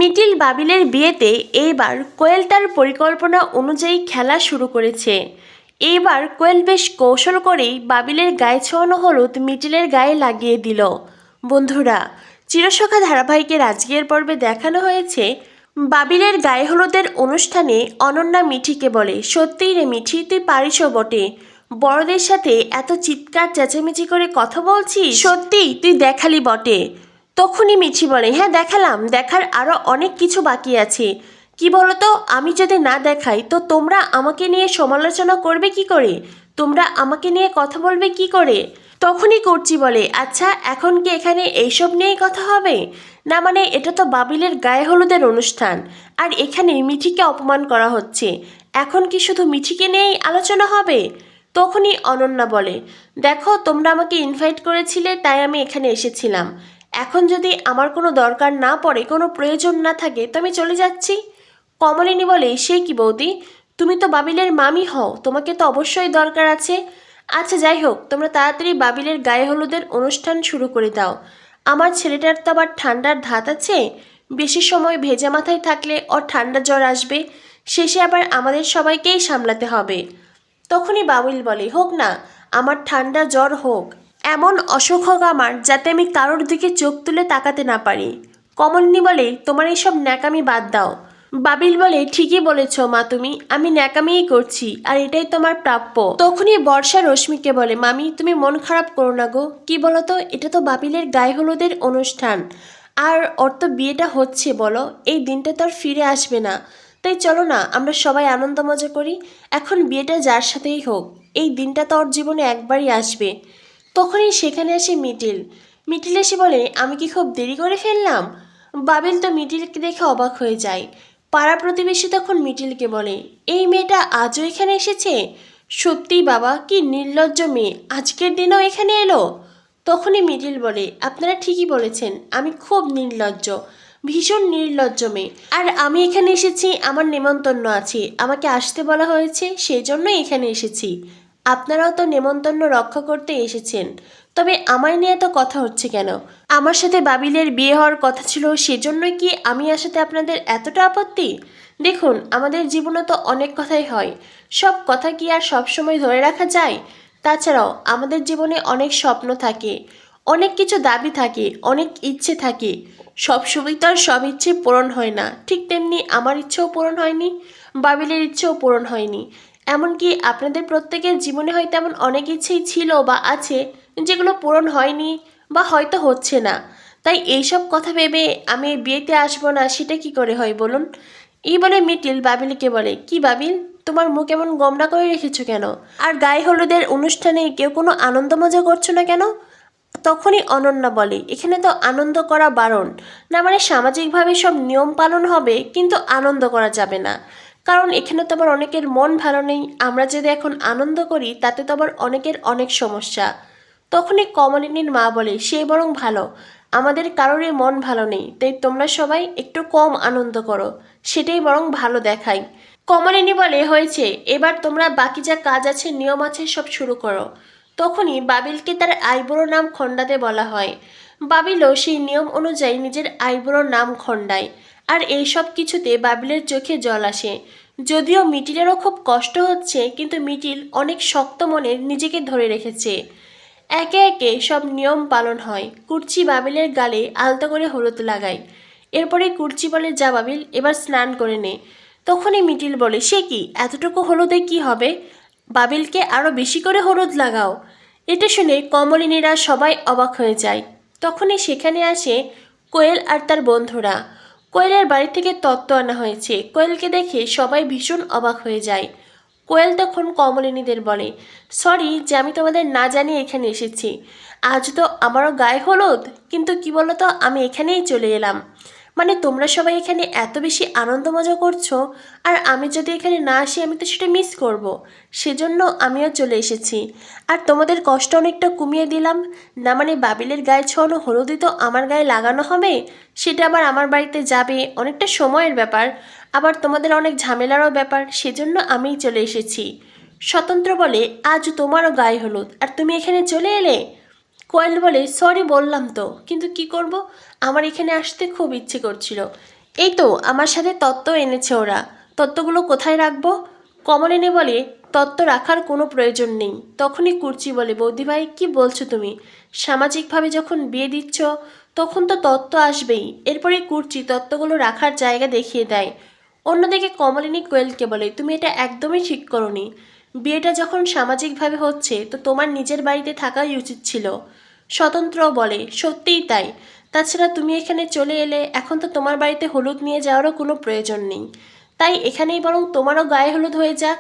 মিটিল বাবিলের বিয়েতে এইবার কোয়েল তার পরিকল্পনা অনুযায়ী খেলা শুরু করেছে। এইবার কোয়েল বেশ কৌশল করেই বাবিলের গায়ে ছোঁয়ানো হলুদ মিটিলের গায়ে লাগিয়ে দিল। বন্ধুরা, চিরসখা ধারাবাহিকের আজকের পর্বে দেখানো হয়েছে বাবিলের গায়ে হলুদের অনুষ্ঠানে অনন্যা মিঠিকে বলে, সত্যিই রে মিঠি, তুই পারিসও বটে, বড়দের সাথে এত চিৎকার চেঁচামেচি করে কথা বলছিস, সত্যিই তুই দেখালি বটে। তখনই মিঠি বলে, হ্যাঁ দেখালাম, দেখার আরও অনেক কিছু বাকি আছে। কি বলতো, আমি যদি না দেখাই তো তোমরা আমাকে নিয়ে সমালোচনা করবে কি করে, তোমরা আমাকে নিয়ে কথা বলবে কি করে। তখনই করছি বলে, আচ্ছা এখন কি এখানে এইসব নিয়েই কথা হবে? না মানে এটা তো বাবিলের গায়ে হলুদের অনুষ্ঠান, আর এখানে মিঠিকে অপমান করা হচ্ছে, এখন কি শুধু মিঠিকে নিয়েই আলোচনা হবে? তখনই অনন্যা বলে, দেখো তোমরা আমাকে ইনভাইট করেছিলে তাই আমি এখানে এসেছিলাম, এখন যদি আমার কোনো দরকার না পড়ে, কোনো প্রয়োজন না থাকে তো আমি চলে যাচ্ছি। কমলিনী বলে, সে কি বৌদি, তুমি তো বাবিলের মামি হও, তোমাকে তো অবশ্যই দরকার আছে। আচ্ছা যাই হোক, তোমরা তাড়াতাড়ি বাবিলের গায়ে হলুদের অনুষ্ঠান শুরু করে দাও, আমার ছেলেটার তো আবার ঠান্ডার ধাত আছে, বেশি সময় ভেজা মাথায় থাকলে ওর ঠান্ডা জ্বর আসবে, শেষে আবার আমাদের সবাইকেই সামলাতে হবে। তখনই বাবিল বলে, হোক না, আমার ঠান্ডা জ্বর হোক, এমন অসুখ হোক আমার যাতে আমি কারোর দিকে চোখ তুলে তাকাতে না পারি। কমলিনী বলে, তোমার এইসব ন্যাকামি বাদ দাও। বাবিল বলে, ঠিকই বলেছ মা তুমি, আমি ন্যাকামিই করছি আর এটাই তোমার প্রাপ্য। তখনই বর্ষা রশ্মিকে বলে, মামি তুমি মন খারাপ করো না গো, কি বলতো, এটা তো বাবিলের গায়ে হলুদের অনুষ্ঠান, আর ওর তো বিয়েটা হচ্ছে, বলো এই দিনটা তো আর ফিরে আসবে না, তাই চলো না আমরা সবাই আনন্দ মজা করি, এখন বিয়েটা যার সাথেই হোক, এই দিনটা তো ওর জীবনে একবারই আসবে। তখনই সেখানে আসে মিটিল। মিটিল এসে বলে, আমি কি খুব দেরি করে ফেললাম? বাবিল তো মিটিলকে দেখে অবাক হয়ে যায়। পাড়া প্রতিবেশী তখন মিটিলকে বলে, এই মেয়েটা আজও এখানে এসেছে, সত্যিই বাবা কি নির্লজ্জ মেয়ে, আজকের দিনও এখানে এলো। তখনই মিটিল বলে, আপনারা ঠিকই বলেছেন, আমি খুব নির্লজ্জ, ভীষণ নির্লজ্জ মেয়ে, আর আমি এখানে এসেছি আমার নেমন্তন্ন আছে, আমাকে আসতে বলা হয়েছে, সেই জন্যই এখানে এসেছি, আপনারাও তো নেমন্তন্ন রক্ষা করতে এসেছেন, তবে আমায় নিয়ে তো কথা হচ্ছে কেন? আমার সাথে বাবিলের বিয়ে হওয়ার কথা ছিল, সেজন্যই কি আমি আসাতে আপনাদের এতটা আপত্তি? দেখুন আমাদের জীবনে তো অনেক কথাই হয়, সব কথা কি আর সব সময় ধরে রাখা যায়? তাছাড়াও আমাদের জীবনে অনেক স্বপ্ন থাকে, অনেক কিছু দাবি থাকে, অনেক ইচ্ছে থাকে, সব সময় তো আর সব ইচ্ছে পূরণ হয় না, ঠিক তেমনি আমার ইচ্ছেও পূরণ হয়নি, বাবিলের ইচ্ছেও পূরণ হয়নি, এমনকি আপনাদের প্রত্যেকের জীবনে হয়তো এমন অনেক ইচ্ছেই ছিল বা আছে যেগুলো পূরণ হয়নি বা হয়তো হচ্ছে না, তাই এইসব কথা ভেবে আমি বিয়েতে আসবো না সেটা কি করে হয় বলুন? এই বলে মিটিল বাবিলকে বলে, কি বাবিল, তোমার মুখ এমন গোমড়া করে রেখেছো কেন, আর গায়ে হলুদের অনুষ্ঠানে কেউ কোনো আনন্দ মজা করছো না কেন? তখনই অনন্যা বলে, এখানে তো আনন্দ করা বারণ, না মানে সামাজিকভাবে সব নিয়ম পালন হবে কিন্তু আনন্দ করা যাবে না, কারণ এখানে তো আবার অনেকের মন ভালো নেই, আমরা যদি এখন আনন্দ করি তাতে তো আবার অনেকের অনেক সমস্যা। তখনই কমলিনীর মা বলে, সে বরং ভালো, আমাদের কারোরই মন ভালো নেই, তাই তোমরা সবাই একটু কম আনন্দ করো, সেটাই বরং ভালো দেখায়। কমলিনী বলে, হয়েছে, এবার তোমরা বাকি যা কাজ আছে নিয়ম আছে সব শুরু করো। তখনই বাবিলকে তার আইবুড়ো নাম খণ্ডাতে বলা হয়। বাবিলও সেই নিয়ম অনুযায়ী নিজের আইবুড়ো নাম খণ্ডায়, আর এইসব কিছুতে বাবিলের চোখে জল আসে। যদিও মিটিলেরও খুব কষ্ট হচ্ছে, কিন্তু মিটিল অনেক শক্ত মনের নিজেকে ধরে রেখেছে। একে একে সব নিয়ম পালন হয়। কুর্চি বাবিলের গালে আলতো করে হলুদ লাগায়। এরপরে কুর্চি বলে, যা বাবিল এবার স্নান করে নে। তখনই মিটিল বলে, সে কি, এতটুকু হলুদে কি হবে, বাবিলকে আরও বেশি করে হলুদ লাগাও। এটা শুনে কমলিনীরা সবাই অবাক হয়ে যায়। তখনই সেখানে আসে কোয়েল আর তার বন্ধুরা। কোয়েলের বাড়ি থেকে তত্ত্ব আনা হয়েছে, কোয়েলকে দেখে সবাই ভীষণ অবাক হয়ে যায়। কোয়েল তখন কমলিনীদের বলে, সরি যে আমি তোমাদের না জানিয়ে এখানে এসেছি, আজ তো আমারও গায়ে হলুদ, কিন্তু কি বলো তো আমি এখানেই চলে এলাম, মানে তোমরা সবাই এখানে এত বেশি আনন্দ মজা করছো, আর আমি যদি এখানে না আসি আমি তো সেটা মিস করব, সেজন্য আমিও চলে এসেছি, আর তোমাদের কষ্ট অনেকটা কমিয়ে দিলাম, না মানে বাবিলের গায়ে ছোঁয়ানো হলুদই তো আমার গায়ে লাগানো হবে, সেটা আবার আমার বাড়িতে যাবে, অনেকটা সময়ের ব্যাপার, আবার তোমাদের অনেক ঝামেলারও ব্যাপার, সেজন্য আমিই চলে এসেছি। স্বতন্ত্র বলে, আজ তোমারও গায়ে হলুদ আর তুমি এখানে চলে এলে? কোয়েল বলে, সরি বললাম তো, কিন্তু কি করব, আমার এখানে আসতে খুব ইচ্ছে করছিল, এই তো আমার সাথে তত্ত্ব এনেছে ওরা, তত্ত্বগুলো কোথায় রাখবো? কমলিনী বলে, তত্ত্ব রাখার কোনো প্রয়োজন নেই। তখনই কুর্চি বলে, বৌদি ভাই কী বলছো তুমি? সামাজিকভাবে যখন বিয়ে দিচ্ছ তখন তো তত্ত্ব আসবেই। এরপরে কুর্চি তত্ত্বগুলো রাখার জায়গা দেখিয়ে দেয়। অন্যদিকে কমলিনী কোয়েলকে বলে, তুমি এটা একদমই ঠিক করোনি। বিয়েটা যখন সামাজিকভাবে হচ্ছে তো তোমার নিজের বাড়িতে থাকাই উচিত ছিল। স্বতন্ত্র বলে, সত্যিই তাই। তাছাড়া তুমি এখানে চলে এলে, এখন তো তোমার বাড়িতে হলুদ নিয়ে যাওয়ারও কোনো প্রয়োজন নেই। তাই এখানেই বরং তোমারও গায়ে হলুদ হয়ে যাক।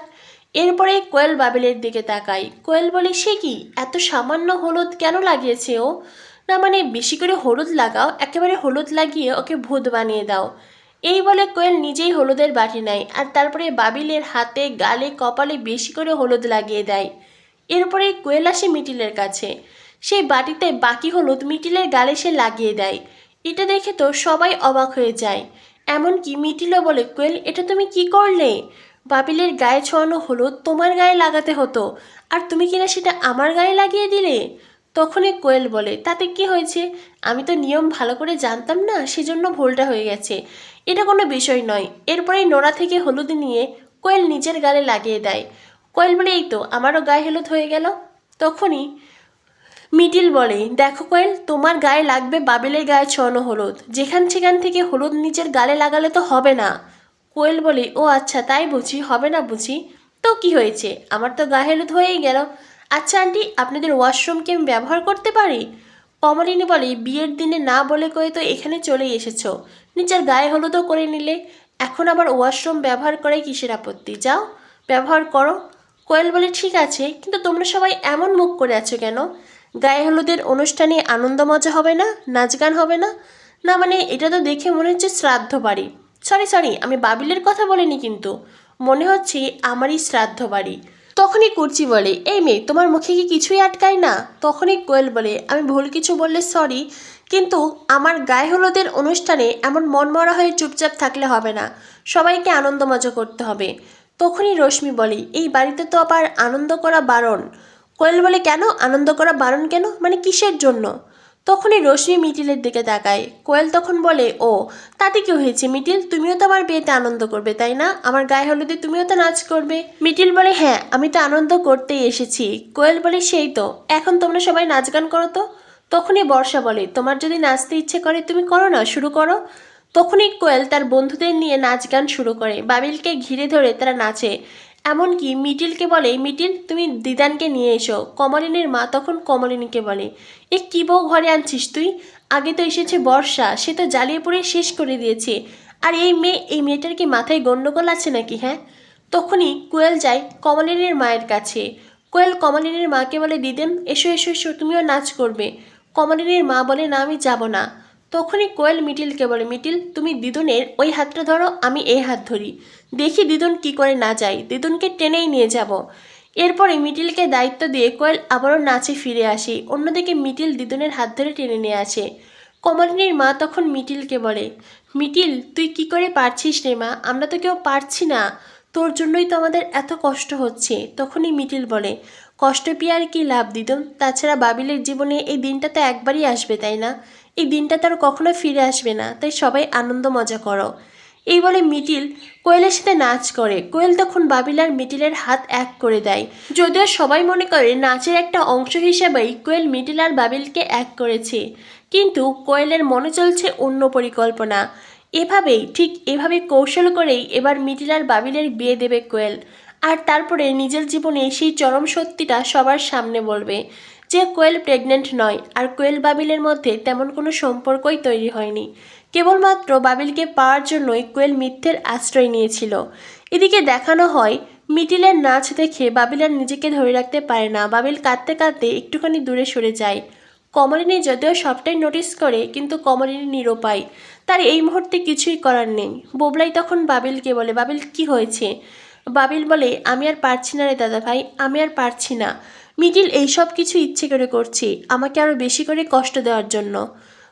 এরপরে কোয়েল বাবিলের দিকে তাকায়। কোয়েল বলে, সে কি, এত সামান্য হলুদ কেন লাগিয়েছে ও? না মানে বেশি করে হলুদ লাগাও, একেবারে হলুদ লাগিয়ে ওকে ভূত বানিয়ে দাও। এই বলে কোয়েল নিজেই হলুদের বাটি নেয় আর তারপরে বাবিলের হাতে, গালে, কপালে বেশি করে হলুদ লাগিয়ে দেয়। এরপরে কোয়েল আসে মিটিলের কাছে। সেই বাটিতে বাকি হলুদ মিটিলের গালে সে লাগিয়ে দেয়। এটা দেখে তো সবাই অবাক হয়ে যায়। এমনকি মিটিলও বলে, কোয়েল এটা তুমি কি করলে? বাবিলের গায়ে ছোঁয়ানো হলুদ তোমার গায়ে লাগাতে হতো, আর তুমি কিনা সেটা আমার গায়ে লাগিয়ে দিলে। তখনই কোয়েল বলে, তাতে কি হয়েছে? আমি তো নিয়ম ভালো করে জানতাম না, সেজন্য ভুলটা হয়ে গেছে, এটা কোনো বিষয় নয়। এরপরেই নোড়া থেকে হলুদ নিয়ে কোয়েল নিজের গালে লাগিয়ে দেয়। কোয়েল বলে, এই তো আমারও গায়ে হলুদ হয়ে গেল। তখনই মিডিল বলে, দেখো কোয়েল, তোমার গায়ে লাগবে বাবিলের গায়ে ছোঁয়ানো হলুদ, যেখান সেখান থেকে হলুদ নিজের গালে লাগালে তো হবে না। কোয়েল বলে, ও আচ্ছা তাই বুঝি, হবে না বুঝি? তো কি হয়েছে, আমার তো গায়ে হলুদ হয়েই গেল। আচ্ছা আন্টি, আপনাদের ওয়াশরুম কি আমি ব্যবহার করতে পারি? কমলিনী বলে, বিয়ের দিনে না বলে কয়ে তো এখানে চলেই এসেছো, নিজের গায়ে হলুদও করে নিলে, এখন আবার ওয়াশরুম ব্যবহার করে কিসের আপত্তি, যাও ব্যবহার করো। কোয়েল বলে, ঠিক আছে, কিন্তু তোমরা সবাই এমন মুখ করে আছো কেন? গায়ে হলুদের অনুষ্ঠানে আনন্দ মজা হবে না, নাচ গান হবে না? না মানে এটা তো দেখে মনে হচ্ছে শ্রাদ্ধ বাড়ি। সরি সরি, আমি বাবিলের কথা বলিনি, কিন্তু মনে হচ্ছে আমারই শ্রাদ্ধ বাড়ি। তখনই কুর্চি বলে, এই মেয়ে, তোমার মুখে কি কিছুই আটকায় না? তখনই কোয়েল বলে, আমি ভুল কিছু বললে সরি, কিন্তু আমার গায়ে হলুদের অনুষ্ঠানে এমন মনমরা হয়ে চুপচাপ থাকলে হবে না, সবাইকে আনন্দ মজা করতে হবে। তখনই রশ্মি বলে, এই বাড়িতে তো আবার আনন্দ করা বারণ। কোয়েল বলে, কেন আনন্দ করা বারণ কেন, মানে কিসের জন্য? তখনই রশ্মি মিটিলের দিকে তাকায়। কোয়েল তখন বলে, ও তাতে কি হয়েছে মিটিল, তুমিও তো আমার বিয়েতে আনন্দ করবে তাই না? আমার গায়ে হলুদে তুমিও তো নাচ করবে। মিটিল বলে, হ্যাঁ আমি তো আনন্দ করতেই এসেছি। কোয়েল বলে, সেই তো, এখন তোমরা সবাই নাচ গান করো তো। তখনই বর্ষা বলে, তোমার যদি নাচতে ইচ্ছে করে তুমি করো না, শুরু করো। তখনই কোয়েল তার বন্ধুদের নিয়ে নাচ গান শুরু করে, বাবিলকে ঘিরে ধরে তারা নাচে। এমনকি মিটিলকে বলে, মিটিল তুমি দিদানকে নিয়ে এসো। কমলিনীর মা তখন কমলিনীকে বলে, এ কী বউ ঘরে আনছিস তুই? আগে তো এসেছে বর্ষা, সে তো জ্বালিয়ে পুড়ে শেষ করে দিয়েছে। আর এই মেয়ে, এই মেয়েটার কি মাথায় গণ্ডগোল আছে নাকি, হ্যাঁ? তখনই কোয়েল যায় কমলিনীর মায়ের কাছে। কোয়েল কমলিনীর মাকে বলে, দিদেন এসো এসো এসো, তুমিও নাচ করবে। কমলিনীর মা বলে, না আমি যাব না। তখনই কোয়েল মিটিলকে বলে, মিটিল তুমি দিদুনের ওই হাতটা ধরো, আমি এই হাত ধরি, দেখি দিদুন কি করে না যায়, দিদুনকে টেনেই নিয়ে যাব। এরপরে মিটিলকে দায়িত্ব দিয়ে কোয়েল আবারও নাচে ফিরে আসে। অন্যদিকে মিটিল দিদুনের হাত ধরে টেনে নিয়ে আসে। কমলিনীর মা তখন মিটিলকে বলে, মিটিল তুই কি করে পারছিস রে মা, আমরা তো কেউ পারছি না, তোর জন্যই তো আমাদের এত কষ্ট হচ্ছে। তখনই মিটিল বলে, কষ্ট পেয়ে আর কি লাভ দিদুন, তাছাড়া বাবিলের জীবনে এই দিনটা তো একবারই আসবে তাই না? এই দিনটা তার কখনো ফিরে আসবে না, তাই সবাই আনন্দ মজা করো। এই বলে মিটিল কোয়েলের সাথে নাচ করে। কোয়েল তখন বাবিল আর মিটিলের হাত এক করে দেয়। যদিও সবাই মনে করে নাচের একটা অংশ হিসেবেই কোয়েল মিটিল আর বাবিলকে এক করেছে, কিন্তু কোয়েলের মনে চলছে অন্য পরিকল্পনা। ঠিক এভাবে কৌশল করেই এবার মিটিল আর বাবিলের বিয়ে দেবে কোয়েল। আর তারপরে নিজের জীবনে সেই চরম সত্যিটা সবার সামনে বলবে যে কোয়েল প্রেগনেন্ট নয়, আর কোয়েল বাবিলের মধ্যে তেমন কোনো সম্পর্কই তৈরি হয়নি। কেবলমাত্র বাবিলকে পাওয়ার জন্যই কোয়েল মিথ্যের আশ্রয় নিয়েছিল। এদিকে দেখানো হয় মিটিলের নাচ দেখে বাবিল আর নিজেকে ধরে রাখতে পারে না। বাবিল কাঁদতে কাঁদতে একটুখানি দূরে সরে যায়। কমলিনী যদিও সবটাই নোটিস করে, কিন্তু কমলিনী নিরুপায়, তার এই মুহূর্তে কিছুই করার নেই। বুবলাই তখন বাবিলকে বলে, বাবিল কি হয়েছে? বাবিল বলে, আমি আর পারছি না রে দাদা ভাই, আমি আর পারছি না। মিটিল এইসব কিছু ইচ্ছে করে করছি, আমাকে আরও বেশি করে কষ্ট দেওয়ার জন্য।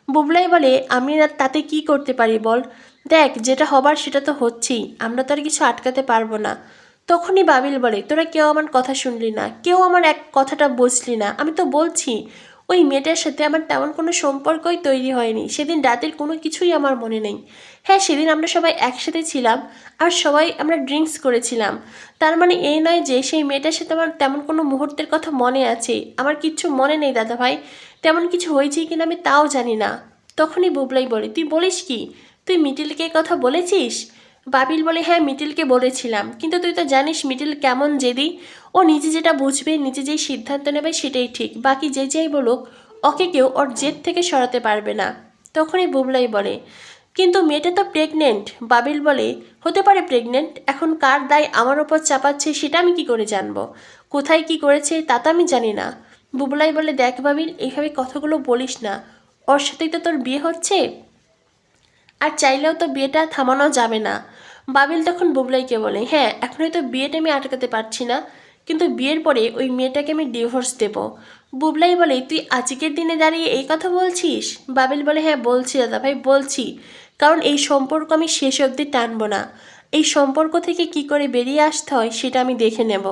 বুবলাই বলে, আমি আর তাতে কি করতে পারি বল? দেখ যেটা হবার সেটা তো হচ্ছেই, আমরা তো আর কিছু আটকাতে পারবো না। তখনই বাবিল বলে, তোরা কেউ আমার কথা শুনলি না, কেউ আমার এক কথাটা বুঝলি না, আমি তো বলছি ওই মেয়েটার সাথে আমার তেমন কোনো সম্পর্কই তৈরি হয়নি। সেদিন রাতের কোনো কিছুই আমার মনে নেই। হ্যাঁ, সেদিন আমরা সবাই একসাথে ছিলাম আর সবাই আমরা ড্রিঙ্কস করেছিলাম। তার মানে এই নয় যে সেই মেয়েটার সাথে আমার তেমন কোনো মুহূর্তের কথা মনে আছে। আমার কিচ্ছু মনে নেই দাদা ভাই। তেমন কিছু হয়েছে কিনা আমি তাও জানি না। তখনই বুবলাই বলে, তুই বলিস কি? তুই মিটিলকে কথা বলেছিস? বাবিল বলে, হ্যাঁ মিটিলকে বলেছিলাম, কিন্তু তুই তো জানিস মিটিল কেমন জেদি। ও নিজে যেটা বুঝবে, নিজে যেই সিদ্ধান্ত নেবে সেটাই ঠিক, বাকি যে যাই বলুক ওকে কেউ ওর জেদ থেকে সরাতে পারবে না। তখনই বুবলাই বলে, কিন্তু মেয়েটা তো প্রেগনেন্ট। বাবিল বলে, হতে পারে প্রেগনেন্ট, এখন কার দায় আমার ওপর চাপাচ্ছে সেটা আমি কি করে জানবো? কোথায় কি করেছে তা তো আমি জানি না। বুবলাই বলে, দেখ বাবিল, এইভাবে কথাগুলো বলিস না। ওর সাথেই তো তোর বিয়ে হচ্ছে, আর চাইলেও তো বিয়েটা থামানো যাবে না। বাবিল তখন বুবলাইকে বলে, হ্যাঁ এখন হয়তো বিয়েটা আমি আটকাতে পারছি না, কিন্তু বিয়ের পরে ওই মেয়েটাকে আমি ডিভোর্স দেব। বুবলাই বলে, তুই আজকের দিনে দাঁড়িয়ে এই কথা বলছিস? বাবিল বলে, হ্যাঁ বলছি দাদা ভাই, বলছি, কারণ এই সম্পর্ক আমি শেষ অবধি টানবো না। এই সম্পর্ক থেকে কি করে বেরিয়ে আসতে হয় সেটা আমি দেখে নেব।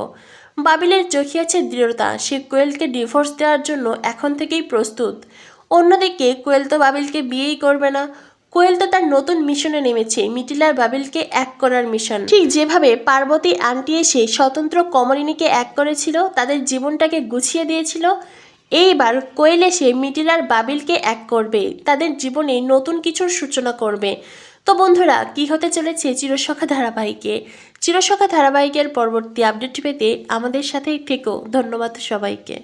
বাবিলের চোখে আছে দৃঢ়তা, সে কোয়েলকে ডিভোর্স দেওয়ার জন্য এখন থেকেই প্রস্তুত। অন্যদিকে কোয়েল তো বাবিলকে বিয়েই করবে না। কোয়েল তো তার নতুন মিশনে নেমেছে, মিটিল আর বাবিলকে এক করার মিশন। ঠিক যেভাবে পার্বতী আন্টি এসে স্বতন্ত্র কমলিনীকে এক করেছিল, তাদের জীবনটাকে গুছিয়ে দিয়েছিল, এইবার কোয়েল এসে মিটিল আর বাবিলকে এক করবে, তাদের জীবনে নতুন কিছুর সূচনা করবে। তো বন্ধুরা, কি হতে চলেছে চিরসখা ধারাবাহিকে? চিরসখা ধারাবাহিকের পরবর্তী আপডেট পেতে আমাদের সাথেই থেকো। ধন্যবাদ সবাইকে।